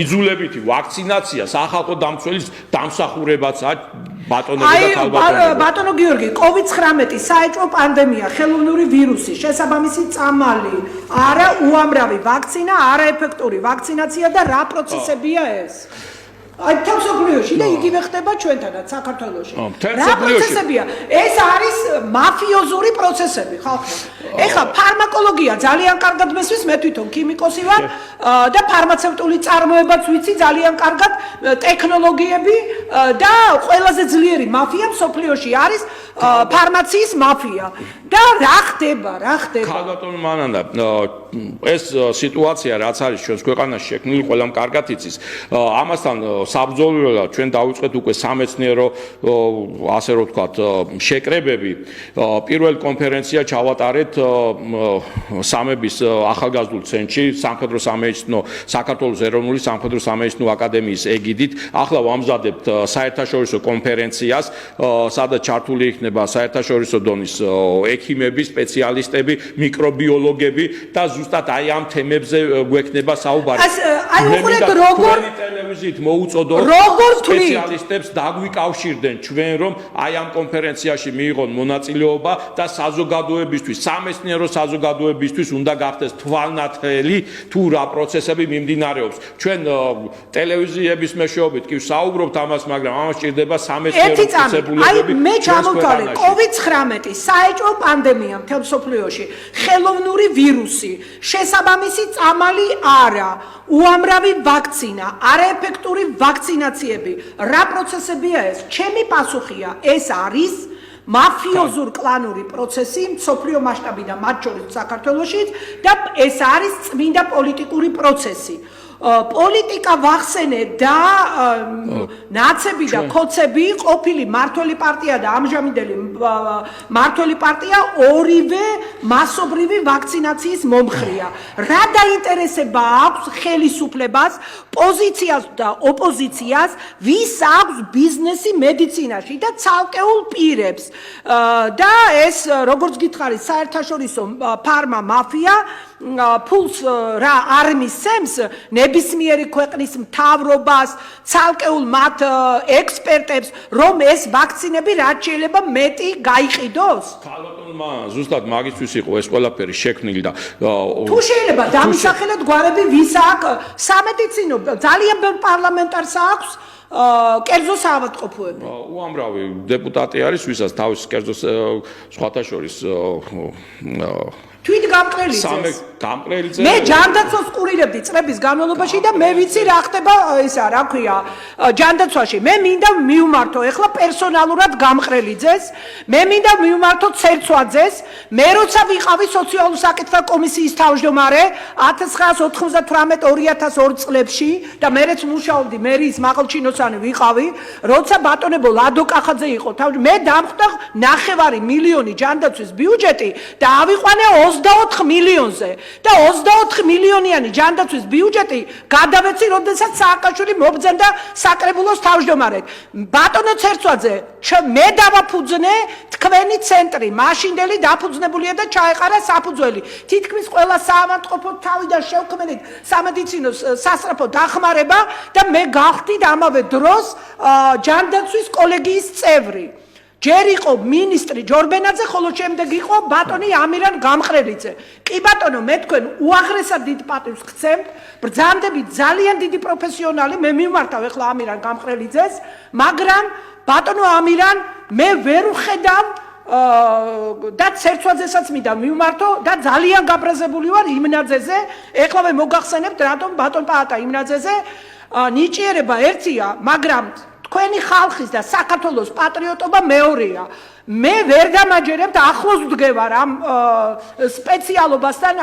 იძულებითი ვაქცინაცია სახალხო დამცველის დამსახურებაცაა ბატონები და ქალბატონები ბატონო გიორგი COVID-19 საეჭვო პანდემია ხელოვნური ვირუსი შესაბამისი წამალი არა უამრავი ვაქცინა არაეფექტური ვაქცინაცია და რა პროცესებია ეს აი თავსოფლიოში და იგივე ხდება ჩვენთანაც საქართველოში. რა პროცესებია? ეს არის მაფიოზური პროცესები, ხალხო. ეხლა ფარმაკოლოგია ძალიან კარგად მესმის, მე თვითონ ქიმიკოსი ვარ და ფარმაცევტული წარმოებაც ვიცი ძალიან კარგად, ტექნოლოგიები და ყველაზე ძლიერი მაფია მსოფლიოში არის ფარმაციის მაფია. და რა ხდება? ქალბატონო მანანდა, ეს სიტუაცია რაც არის ჩვენს ქვეყანაში შექმნილი, ყველამ კარგად იცის. ამასთან საბრძოლველად ჩვენ დავიწყეთ უკვე სამეცნიერო ასე რომ ვთქვათ შეკრებები პირველ კონფერენცია ჩავატარეთ სამების ახალგაზრდულ ცენტრში სამხედრო სამეცნიერო სამეცნიერო საქართველოს ეროვნული სამხედრო სამეცნიერო აკადემიის ეგიდით ახლა ვამზადებთ საერთაშორისო კონფერენციას, სადაც ჩართული იქნება საერთაშორისო დონის ექიმები, სპეციალისტები, მიკრობიოლოგები და ზუსტად აი ამ თემებზე გვექნება საუბარი. აი უყურეთ როგორ ტელევიზიით მოუწოდოთ სპეციალისტებს დაგვიკავშირდნენ ჩვენ რომ აი ამ კონფერენციაში მიიღონ მონაწილეობა და საზოგადოებისთვის, სამეცნიერო საზოგადოებისთვის უნდა გახდეს თვალნათელი თუ რა პროცესები მიმდინარეობს. ჩვენ ტელევიზიების მეშვეობით კი ვსაუბრობთ ამას, მაგრამ ამას სჭირდება სამეცნიერო მტკიცებულებები. აი მე ჩამოვთვალე COVID-19 საეჭვო პანდემია მთელ მსოფლიოში, ხელოვნური ვირუსი, შესაბამისი წამალი არა, უამრავი ვაქცინა, არაეფექტური ვაქცინაციები, რა პროცესებია ეს? ჩემი პასუხია, ეს არის მაფიოზურ კლანური პროცესი მსოფლიო მასშტაბიდან, მათ შორის საქართველოშიც და ეს არის წმინდა პოლიტიკური პროცესი. პოლიტიკა ვახსენე და ნაცები და კოცები ყოფილი მართველი პარტია და ამჟამინდელი მართველი პარტია ორივე მასობრივი ვაქცინაციის მომხრეა. რა დაინტერესება აქვს ხელისუფლებას, პოზიციას და ოპოზიციას, ვის აქვს ბიზნესი მედიცინაში და ცალკეულ პირებს. და ეს როგორც გითხარი, საერთაშორისო ფარმა მაფია ფულს რა არ მისცემს ნებისმიერი ქვეყნის მთავრობას, ცალკეულ მათ ექსპერტებს, რომ ეს ვაქცინები რაც შეიძლება მეტი გაიყიდოს? ქალბატონმა ზუსტად მაგისთვის იყო ეს ყველაფერი შექმნილი და თუ შეიძლება დამისახელოთ გვარები ვის აქვს სამედიცინო ძალიან ბევრ პარლამენტარს აქვს კერძო საავადმყოფოები. უამრავი დეპუტატი არის, ვისაც თავის კერძო სხვათა შორის თვით გამყრელიძეს. გამყრელიძე. მე ჯანდაცვას ყურირებდი წლების განმავლობაში და მე ვიცი რა ხდება ისა, რა ქვია, ჯანდაცვაში. მე მინდა მივმართო ეხლა პერსონალურად გამყრელიძეს, მე მინდა მივმართო ცერცვაძეს, მე როცა ვიყავი სოციალურ საკითხთა კომისიის თავმჯდომარე 1998-2002 წლებში და მერეც მუშაობდი მერიის მაღალჩინოსანი ვიყავი, როცა ბატონებო ლადო კახაძე იყო თავმჯდომარე, მე დამხვდა 9 მილიონი ჯანდაცვის ბიუჯეტი და ავიყვანე 24 მილიონზე და 24 მილიონიანი ჯანდაცვის ბიუჯეტი გადავეცი, როდესაც სააკაშვილი მობძენდა საკრებულოს თავმჯდომარედ. ბატონო ცერცვაძე, მე დავაფუძნე თქვენი ცენტრი, მაშინდელი დაფუძნებულია და ჩაეყარა საფუძველი. თითქმის ყველა საავადმყოფო თავიდან შევქმნით სამედიცინო სასწრაფო დახმარება და მე გავხდით ამავე დროს ჯანდაცვის კოლეგიის წევრი. ჯერ იყო მინისტრი ჯორბენაძე, ხოლო შემდეგ იყო ბატონი ამირან გამყრელიძე. კი ბატონო, მე თქვენ უაღრესად დიდ პატივს გცემთ, ბრძანდებით ძალიან დიდი პროფესიონალი, მე მივმართავ ეხლა ამირან გამყრელიძეს, მაგრამ ბატონო ამირან მე ვერ ვხედავ და ცერცვაძესაც მინდა მივმართო და ძალიან გაბრაზებული ვარ იმნაძეზე, ეხლა მე მოგახსენებთ რატომ ბატონ პაატა იმნაძეზე ნიჭიერება ერთია, მაგრამ თქვენი ხალხის და საქართველოს პატრიოტობა მეორეა. მე ვერ დამაჯერებთ, ახლოს ვდგევარ ამ სპეციალობასთან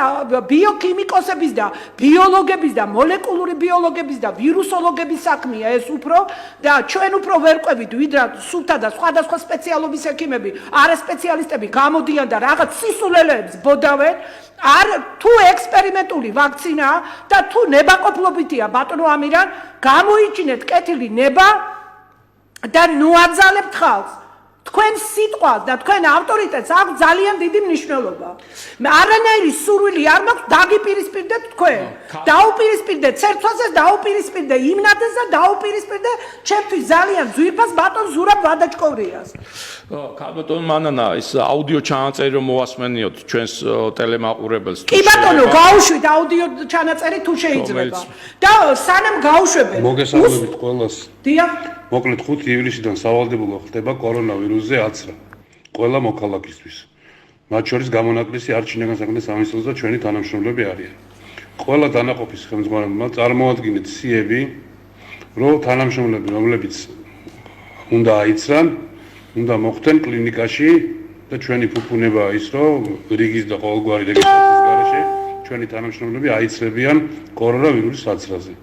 ბიოქიმიკოსების და ბიოლოგების და მოლეკულური ბიოლოგების და ვირუსოლოგების საქმეა ეს უფრო და ჩვენ უფრო ვერ ყვებით ვიდრე სულთა და სხვადასხვა სპეციალობის ექიმები, არასპეციალისტები გამოდიან და რაღაც სისულელეებს ბოდავენ. არ თუ ექსპერიმენტული ვაქცინაა და თუ ნებაყოფლობითია ბატონო ამირან, გამოიჩინეთ კეთილი ნება და ნუაძალებთ ხალხს. თქვენ სიტყვას და თქვენ ავტორიტეტს აქვს ძალიან დიდი მნიშვნელობა. არანაირი სურვილი არ მაქვს დაგიპირისპირდეთ თქვენ. დაუპირისპირდე ცერცვაძეს, დაუპირისპირდე იმნაძეს და დაუპირისპირდე ჩემთვის ძალიან ძვირფას ბატონ ზურაბ ვადაჭკორიას. ქალბატონ მანანა, ის აუდიო ჩანაწერი რომ მოვასმენიოთ ჩვენს ტელემაყურებელს. კი ბატონო, გაუშვით აუდიო ჩანაწერი თუ შეიძლება. და სანამ გაუშვებენ. მოგესალმებით ყველას. დიახ. მოკლედ 5 ივლისიდან სავალდებულო ხდება კორონავირუსზე აცრა ყველა მოქალაქისთვის. მათ შორის გამონაკლისი არჩინაგან საქმეთა სამინისტროს და ჩვენი თანამშრომლები არიან. ყველა დანაყოფის ხელმძღვანელმა წარმოადგინეთ სიები, რომ თანამშრომლები, რომლებიც უნდა აიცრან, უნდა მოხვდნენ კლინიკაში და ჩვენი ფუფუნებაა ის, რომ რიგის და ყოველგვარი რეგისტრაციის გარეშე ჩვენი თანამშრომლები აიცრებიან კორონავირუსის აცრაზე.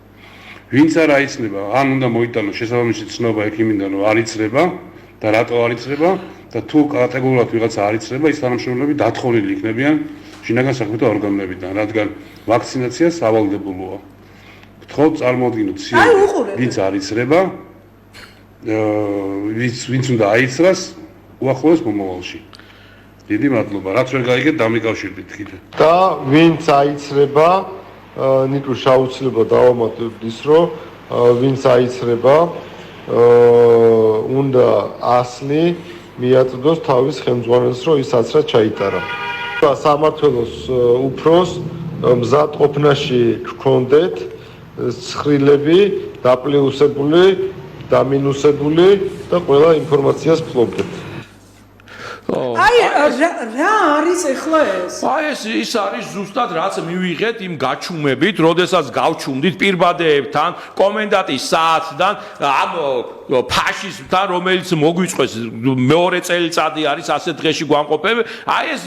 ვინც არ აიცლება, ან უნდა მოიტანოს შესაბამისი ცნობა ექიმიდან, რომ არ იცლება და რატო არ იცლება და თუ კატეგორიულად ვიღაცა არ იცლება, ის თანამშრომლები დათხოვნილი იქნებიან შინაგან საქმეთა ორგანოებიდან, რადგან ვაქცინაცია სავალდებულოა. გთხოვთ წარმოადგინოთ ვინც არ იცრება, ვინც უნდა აიცრას უახლოეს მომავალში. დიდი მადლობა. რაც ვერ გაიგეთ, დამიკავშირდით კიდე. და ვინც აიცრება, ნიკო შეუძლება დავამატებთ ის, რომ ვინც აიცრება, უნდა ასლი მიაწოდოს თავის ხელმძღვანელს, რომ ის აცრა ჩაიტარა. სამართლოს უფროს მზად ყოფნაში გქონდეთ ცხრილები, დაპლუსებული, დამინუსებული და ყველა ინფორმაციას ფლობდეთ. აი რა არის ახლა ეს? აი ის არის ზუსტად რაც მივიღეთ იმ გაჩუმებით, როდესაც გავჩუმდით პირბადეებთან, კომენდანტის საათთან, ამ ფაშიზმთან, რომელიც მოგვიწყვეს მეორე წელიწადი არის ასეთ დღეში გვამყოფები. აი ეს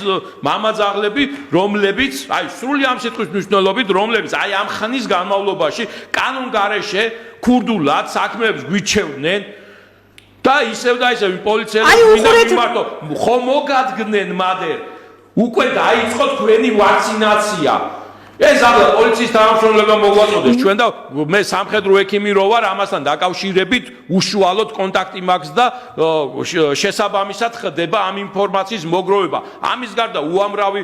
მამაძაღლები, რომლებიც, აი სრული ამ სიტყვის მნიშვნელობით, რომლებიც აი ამ ხნის განმავლობაში კანონგარეშე ქურდულად საქმეებს გვიჩევდნენ და ისევ პოლიციელებს მინდა მიმართო ხო მოგადგნენ მადერ უკვე დაიწყო თქვენი ვაქცინაცია ეს ახლა პოლიციის თანამშრომლებმა მოგვაწოდეს ჩვენ და მე სამხედრო ექიმი რო ვარ ამასთან დაკავშირებით უშუალოდ კონტაქტი მაქვს და შესაბამისად ხდება ამ ინფორმაციის მოგროვება ამის გარდა უამრავი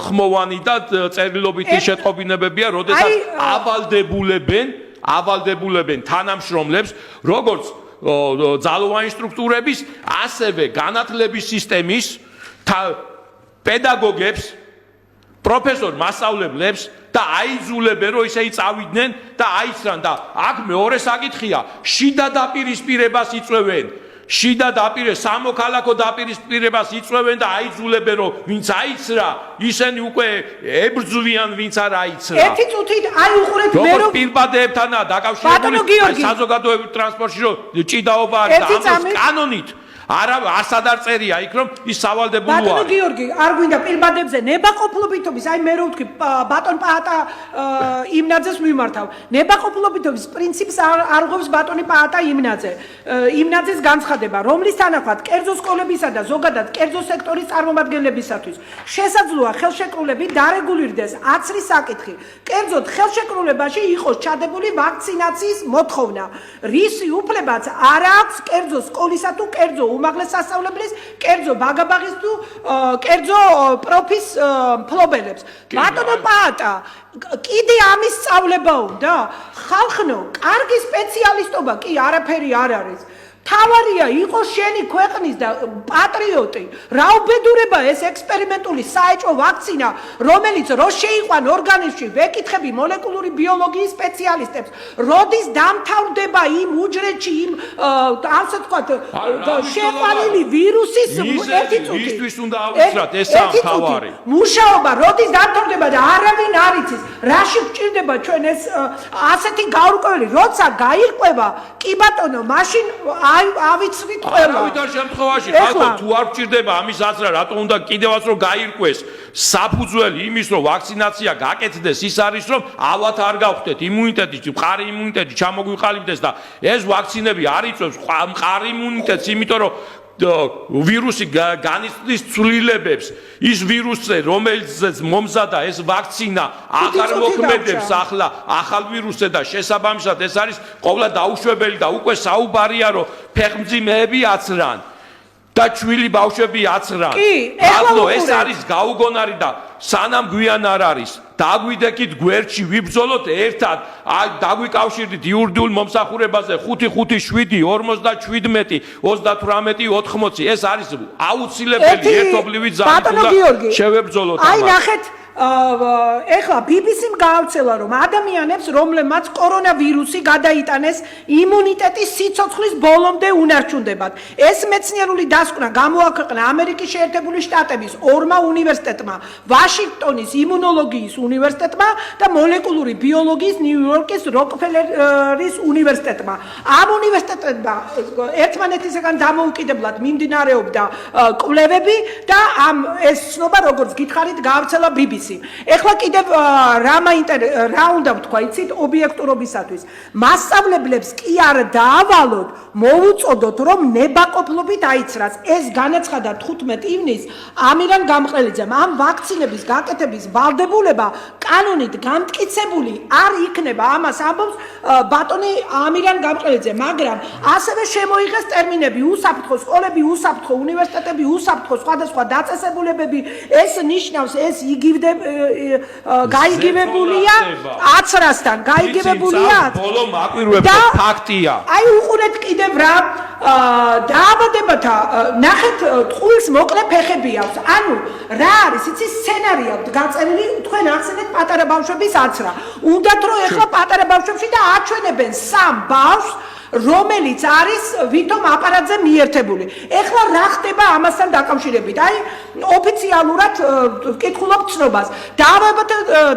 ხმოვანი და წერილობითი შეტყობინებებია როდესაც ავალდებულებენ თანამშრომლებს როგორც ძალოვანი სტრუქტურების, ასევე განათლების სისტემის პედაგოგებს, პროფესორ მასწავლებლებს და აიძულებენ, რომ ისე წავიდნენ და აიცრან და აქ მეორე საკითხია, შიდა დაპირისპირებას იწვევენ. შიდა დაპირე სამოქალაქო დაპირისპირებას იწვევენ და აიძულებენ, რომ ვინც აიცრა, ისინი უკვე ებრძვიან, ვინც არ აიცრა. ერთი წუთით აი უყურეთ მე რომ პირბადეებთანაა დაკავშირებული საზოგადოებრივ ტრანსპორტში რომ ჭიდაობა არის და ამას კანონით არ სადარწერია იქ რომ ის სავალდებულოა. ბატონო გიორგი, არ გვინდა პირბადებზე ნებაყოფლობითობის, აი მე რო ვთქვი ბატონ პაატა იმნაძეს მიმართავ. ნებაყოფლობითობის პრინციპს არ ღვევს ბატონი პაატა იმნაძე. იმნაძეს განცხადება, რომლის თანახმად კერძო სკოლებისა და ზოგადად კერძო სექტორის წარმომადგენლებისათვის შესაძლოა ხელშეკრულებით დარეგულირდეს აცრის საკითხი. კერძოდ ხელშეკრულებაში იყოს ჩადებული ვაქცინაციის მოთხოვნა. რისი უფლებაც არ აქვს კერძო სკოლისა თუ კერძო უმაღლეს სასწავლებლის, კერძო ბაგაბაღის თუ კერძო პროფის მფლობელებს. ბატონო პაატა, კიდე ამის სწავლება უნდა? ხალხნო, კარგი სპეციალისტობა კი არაფერი არ არის. თავარია იყოს შენი ქვეყნის და პატრიოტი. რა უბედურება ეს ექსპერიმენტული საეჭვო ვაქცინა, რომელიც რო შეიყვან ორგანიზმში, ვეკითხები მოლეკულური ბიოლოგიის სპეციალისტებს, როდის დამთავრდება იმ უჯრედში, იმ ასე ვთქვათ, შეყვანილი ვირუსის ერთი წუთი. ისთვის უნდა ავიცრათ ესაა თავარი. მუშაობა როდის დამთავრდება და არავინ არ იცის, რაში გვჭირდება ჩვენ ეს ასეთი გაურკვეველი, როცა გაირკვევა, კი ბატონო, მაშინ ავიცრით ყველა. არავითარ შემთხვევაში ხალხო თუ არ გჭირდება ამის აცრა, რატო უნდა კიდევაც რომ გაირკვეს საფუძველი იმის რომ ვაქცინაცია გაკეთდეს ის არის რომ ალბათ არ გავხდეთ იმუნიტეტი, მყარი იმუნიტეტი ჩამოგვიყალიბდეს და ეს ვაქცინები არ იწვევს მყარი იმუნიტეტს, იმიტომ რომ ვირუსი განიცდის ცვლილებებს ის ვირუსზე რომელზეც მომზადა ეს ვაქცინა აღარ მოქმედებს ახლა ახალ ვირუსზე და შესაბამისად ეს არის ყოვლა დაუშვებელი და უკვე საუბარია რომ ფეხმძიმეები აცრან და ჩვილი ბავშვები აცრან ახლო ეს არის გაუგონარი და სანამ გვიან არ არის დაგვიდეკით გვერდში ვიბრძოლოთ ერთად აი დაგვიკავშირდით იურიდიულ მომსახურებაზე 5-5-7-47 38-80 ეს არის აუცილებელი ერთობლივი ძალით უნდა შევებრძოლოთ აი ნახეთ ეხლა BBC-მ გაავრცელა რომ ადამიანებს რომლებმაც კორონავირუსი გადაიტანეს იმუნიტეტის სიცოცხლის ბოლომდე უნარჩუნდებათ ეს მეცნიერული დასკვნა გამოაქვეყნა ამერიკის შეერთებული შტატების ორმა უნივერსიტეტმა ვაშინგტონის იმუნოლოგიის უნივერსიტეტმა და მოლეკულური ბიოლოგიის ნიუ-იორკის როკფელერის უნივერსიტეტმა ამ უნივერსიტეტებმა ერთმანეთისგან დამოუკიდებლად მიმდინარეობდა კვლევები და ამ ეს ცნობა როგორც გითხარით გაავრცელა BBC ისი. ეხლა კიდევ რა უნდა ვთქვა, იცით, ობიექტურობისათვის. მასწავლებლებს კი არ დაავალოთ, მოუწოდოთ, რომ ნებაყოფლობით აიცრას. ეს განაცხადა 15 ივნისს ამირან გამყრელიძემ. ამ ვაქცინების გაკეთების ვალდებულება კანონით გამტკიცებული არ იქნება. ამას ამბობს ბატონი ამირან გამყრელიძე, მაგრამ ასევე შემოიღეს ტერმინები უსაფრთხო სკოლები, უსაფრთხო უნივერსიტეტები, უსაფრთხო სხვადასხვა დაწესებულებები. ეს ნიშნავს, ეს გაიგივებულია აცრასთან, გაიგივებულია. ბოლო მაკვირვებდა ფაქტია. აი უყურეთ კიდევ რა დაავადებათა ნახეთ ტყუილს მოკლე ფეხები აქვს. ანუ რა არის იცი სცენარი აქვს გაწერილი, თქვენ ახსენეთ პატარა ბავშვების აცრა. უნდათ რომ ეხლა პატარა ბავშვებში და აჩვენებენ სამ ბავშვს რომელიც არის ვითომ აპარატზე მიერთებული. ეხლა რა ხდება ამასთან დაკავშირებით? აი ოფიციალურად ვკითხულობ ცნობას.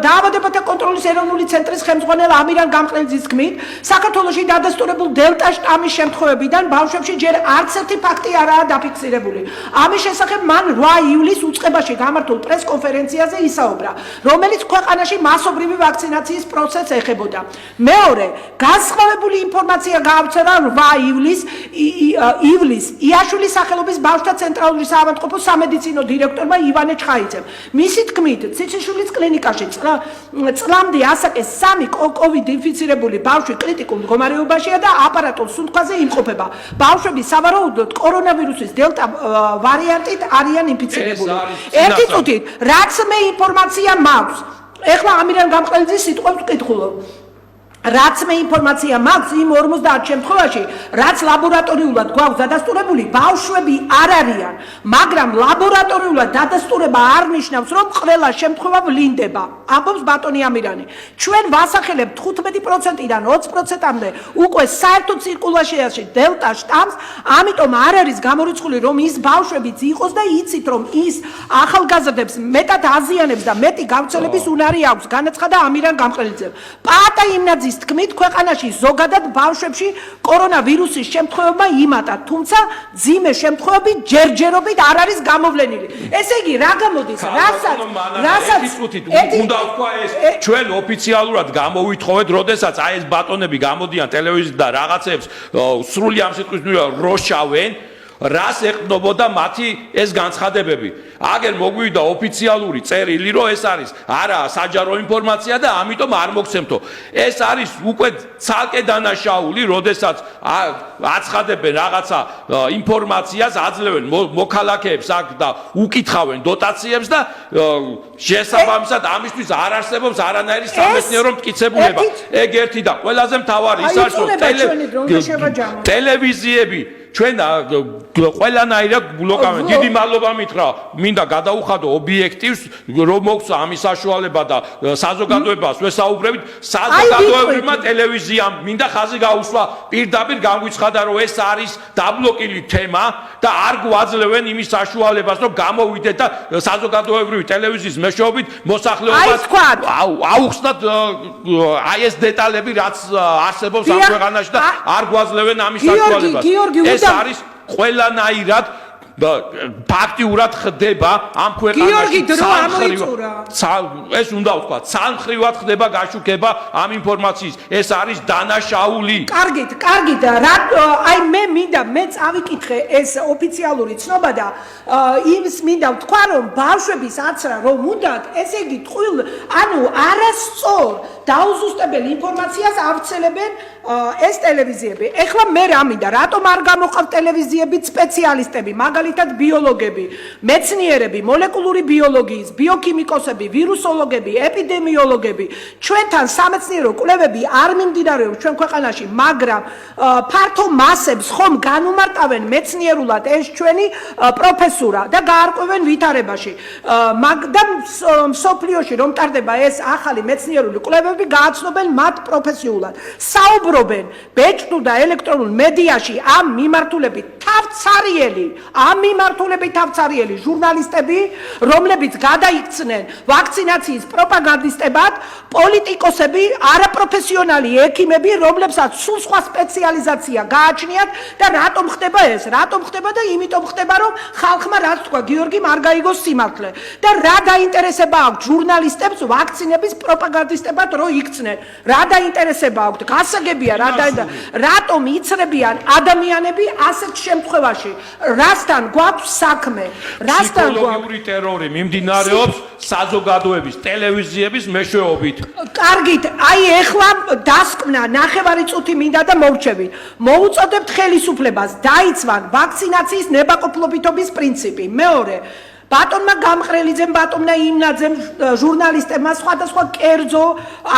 დაავადებათა კონტროლის ეროვნული ცენტრის ხელმძღვანელ ამირან გამყრელიძის თქმით, საქართველოში დადასტურებულ დელტა შტამის შემთხვევებიდან ბავშვებში ჯერ არც ერთი ფაქტი არაა დაფიქსირებული. ამის შესახებ მან 8 ივლისს უწყებაში გამართულ პრესკონფერენციაზე ისაუბრა, რომელიც ქვეყანაში მასობრივი ვაქცინაციის პროცესს ეხებოდა. მეორე, განსხვავებული ინფორმაცია გაავრცელა 8 ივლისს იაშვილის სახელობის ბავშვთა ცენტრალური საავადმყოფოს სამედიცინო დირექტორმა ივანე ჩხაიძემ. მისი თქმით, ციციშვილის კლინიკაში წლამდე ასაკის 3 კოვიდ ინფიცირებული ბავშვი კრიტიკულ მდგომარეობაშია და აპარატულ სუნთქვაზე იმყოფება. ბავშვები სავარაუდოდ კორონავირუსის დელტა ვარიანტით არიან ინფიცირებული. ერთი წუთით, რაც მე ინფორმაცია მაქვს. ეხლა ამირან გამყრელიძის სიტყვებს ვკითხულობ. რაც მე ინფორმაცია მაქვს იმ 50 შემთხვევაში, რაც ლაბორატორიულად გვაქვს დადასტურებული, ბავშვები არ არიან, მაგრამ ლაბორატორიულად დადასტურება არ ნიშნავს, რომ ყველა შემთხვევა ვლინდება. ამბობს ბატონი ამირანი. ჩვენ ვასახელებთ 15%-დან 20%-მდე უკვე საერთო ცირკულაციაში დელტა შტამს, ამიტომ არ არის გამორიცხული, რომ ის ბავშვებიც იყოს და იცით, რომ ის ახალგაზრდებს მეტად აზიანებს და მეტი გავრცელების უნარი აქვს, განაცხადა ამირან გამყრელიძემ. პაატა იმნაძის თქმით, ქვეყანაში ზოგადად ბავშვებში კორონავირუსის შემთხვევებმა იმატა, თუმცა ძიმე შემთხვევები ჯერჯერობით არ არის გამოვლენილი. ესე იგი, რა გამოდის? რასაც უნდა ვთქვა ეს ჩვენ ოფიციალურად გამოვითხოვეთ, როდესაც აი ეს ბატონები გამოდიან ტელევიზიით და რაღაცებს სრული ამ სიტყვის როშავენ, რას ეყნობოდა მათი ეს განცხადებები. აგერ მოგვივიდა ოფიციალური წერილი, რომ ეს არის არა საჯარო ინფორმაცია და ამიტომ არ მოგცემთო. ეს არის უკვე ცალკე დანაშაული, როდესაც აცხადებენ რაღაცა ინფორმაციას, აძლევენ მოქალაქეებს აქ და უკითხავენ დოტაციებს და შესაბამისად ამისთვის არ არსებობს არანაირი სამეცნიერო მტკიცებულება. ეგ ერთი და ყველაზე მთავარი ის არის, რომ ტელევიზიები ჩვენ ყველანაირად ბლოკავენ. დიდი მადლობა მითხრა, მინდა გადაუხადო ობიექტივს, რომ მოგცა ამის საშუალება და საზოგადოებას ვესაუბრებით. საზოგადოებრივმა ტელევიზიამ მინდა ხაზი გაუსვა, პირდაპირ განგვიცხადა, რომ ეს არის დაბლოკილი თემა და არ გვაძლევენ იმის საშუალებას, რომ გამოვიდეთ და საზოგადოებრივი ტელევიზიის მეშვეობით მოსახლეობას აუხსნათ აი ეს დეტალები, რაც არსებობს ამ ქვეყანაში და არ გვაძლევენ ამის საშუალებას. ეს არის ყველანაირად ფაქტიურად ხდება ამ ქვეყანაში. ეს უნდა ვთქვა, ცალმხრივად ხდება გაშუქება ამ ინფორმაციის. ეს არის დანაშაული. კარგით, აი მე წავიკითხე ეს ოფიციალური ცნობა და იმის მინდა ვთქვა, რომ ბავშვების აცრა რომ უნდათ, ესე იგი ტყუილ, ანუ არასწორ დაუზუსტებელი ინფორმაციას ავრცელებენ ეს ტელევიზიები. ეხლა მე რა მინდა, რატომ არ გამოყავთ ტელევიზიებით სპეციალისტები, მაგალითად ბიოლოგები, მეცნიერები, მოლეკულური ბიოლოგიის, ბიოქიმიკოსები, ვირუსოლოგები, ეპიდემიოლოგები. ჩვენთან სამეცნიერო კვლევები არ მიმდინარეობს ჩვენ ქვეყანაში, მაგრამ ფართო მასებს ხომ განუმარტავენ მეცნიერულად ეს ჩვენი პროფესურა და გაარკვევენ ვითარებაში. და მსოფლიოში რომ ტარდება ეს ახალი მეცნიერული კვლევები, გააცნობენ მათ პროფესიულად. საუბრობ მოგზაურობენ ბეჭდურ და ელექტრონულ მედიაში ამ მიმართულებით თავცარიელი ჟურნალისტები, რომლებიც გადაიქცნენ ვაქცინაციის პროპაგანდისტებად, პოლიტიკოსები, არაპროფესიონალი ექიმები, რომლებსაც სულ სხვა სპეციალიზაცია გააჩნიათ და რატომ ხდება ეს? რატომ ხდება და იმიტომ ხდება, რომ ხალხმა რაც თქვა გიორგიმ არ გაიგოს სიმართლე და რა დაინტერესება აქვს ჟურნალისტებს ვაქცინების პროპაგანდისტებად რო იქცნენ? რა დაინტერესება აქვს? გასაგებია რატომ იცრებიან ადამიანები ასეთ შემთხვევაში? რასთან გვაქვს საქმე? რასთან გვაქვს? ფსიქოლოგიური ტერორი მიმდინარეობს საზოგადოების ტელევიზიების მეშვეობით. კარგით, აი ეხლა დასკვნა ნახევარი წუთი მინდა და მოვჩევით. მოუწოდებთ ხელისუფლებას დაიცვან ვაქცინაციის ნებაყოფლობითობის პრინციპი. მეორე, ბატონმა გამყრელიძემ, ბატონმა იმნაძემ, ჟურნალისტებმა, სხვადასხვა კერძო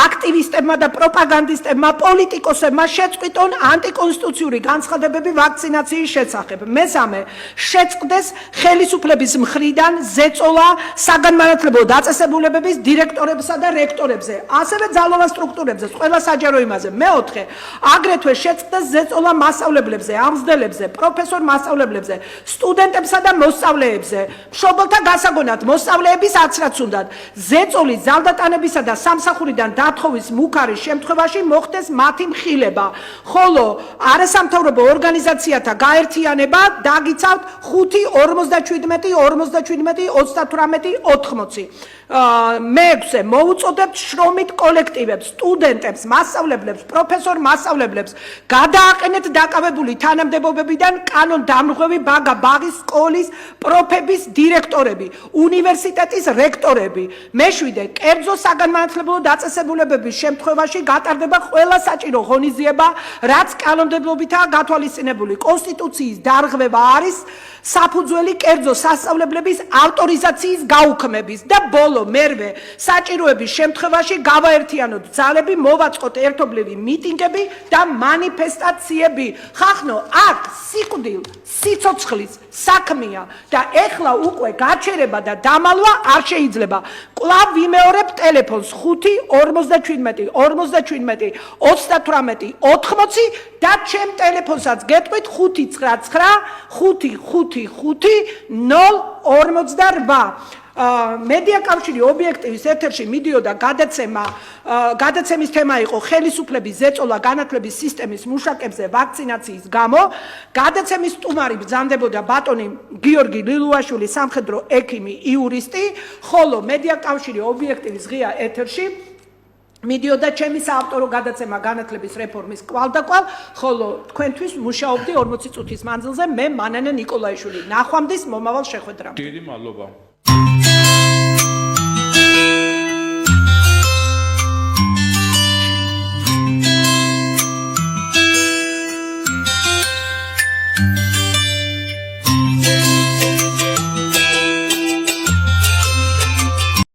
აქტივისტებმა და პროპაგანდისტებმა, პოლიტიკოსებმა შეწყვიტონ ანტიკონსტიტუციური განცხადებები ვაქცინაციის შესახებ. მესამე, შეწყდეს ხელისუფლების მხრიდან ზეწოლა საგანმანათლებლო დაწესებულებების დირექტორებსა და რექტორებზე, ასევე ძალოვან სტრუქტურებზე, ყველა საჯარო იმაზე. მეოთხე, აგრეთვე შეწყდეს ზეწოლა მასწავლებლებზე, ამსხდელებზე, პროფესორ მასწავლებლებზე, სტუდენტებსა და მოსწავლეებზე. მშობელთა გასაგონად მოსწავლეების აცრაც უნდათ ზეწოლის ძალდატანებისა და სამსახურიდან დათხოვის მუქარის შემთხვევაში მოხდეს მათი მხილება, ხოლო არასამთავრობო ორგანიზაციათა გაერთიანება დაგიცავთ 5-47-47-38-80. მეექვსე, მოუწოდებთ შრომით კოლექტივებს, სტუდენტებს, მასწავლებლებს, პროფესორ მასწავლებლებს გადააყენეთ დაკავებული თანამდებობებიდან კანონდამრღვევი ბაგა ბაღის სკოლის პროფების დირექტორები, უნივერსიტეტის რექტორები. მეშვიდე, კერძო საგანმანათლებლო დაწესებულებების შემთხვევაში გატარდება ყველა საჭირო ღონისძიება, რაც კანონმდებლობითაა გათვალისწინებული. კონსტიტუციის დარღვევა არის საფუძველი კერძო სასწავლებლების ავტორიზაციის გაუქმების და ბოლო მერვე საჭიროების შემთხვევაში გავაერთიანოთ ძალები, მოვაწყოთ ერთობლივი მიტინგები და მანიფესტაციები. ხახნო, აქ სიკვდილ, სიცოცხლის საქმეა და ეხლა უკვე გაჩერება და დამალვა არ შეიძლება. კვლავ ვიმეორებ ტელეფონს 5-47-47-38-80 და ჩემ ტელეფონსაც გეტყვით 599-555-048. მედია კავშირი ობიექტივის ეთერში მიდიოდა გადაცემის თემა იყო ხელისუფლების ზეწოლა განათლების სისტემის მუშაკებზე ვაქცინაციის გამო. გადაცემის სტუმარი ბრძანდებოდა ბატონი გიორგი ლილუაშვილი, სამხედრო ექიმი, იურისტი, ხოლო მედია კავშირი ობიექტივის ღია ეთერში მიდიოდა ჩემი საავტორო გადაცემა განათლების რეფორმის კვალდაკვალ, ხოლო თქვენთვის მუშაობდი 40 წუთის მანძილზე მე მანანე ნიკოლაიშვილი. ნახვამდის მომავალ შეხვედრამდე. დიდი მადლობა.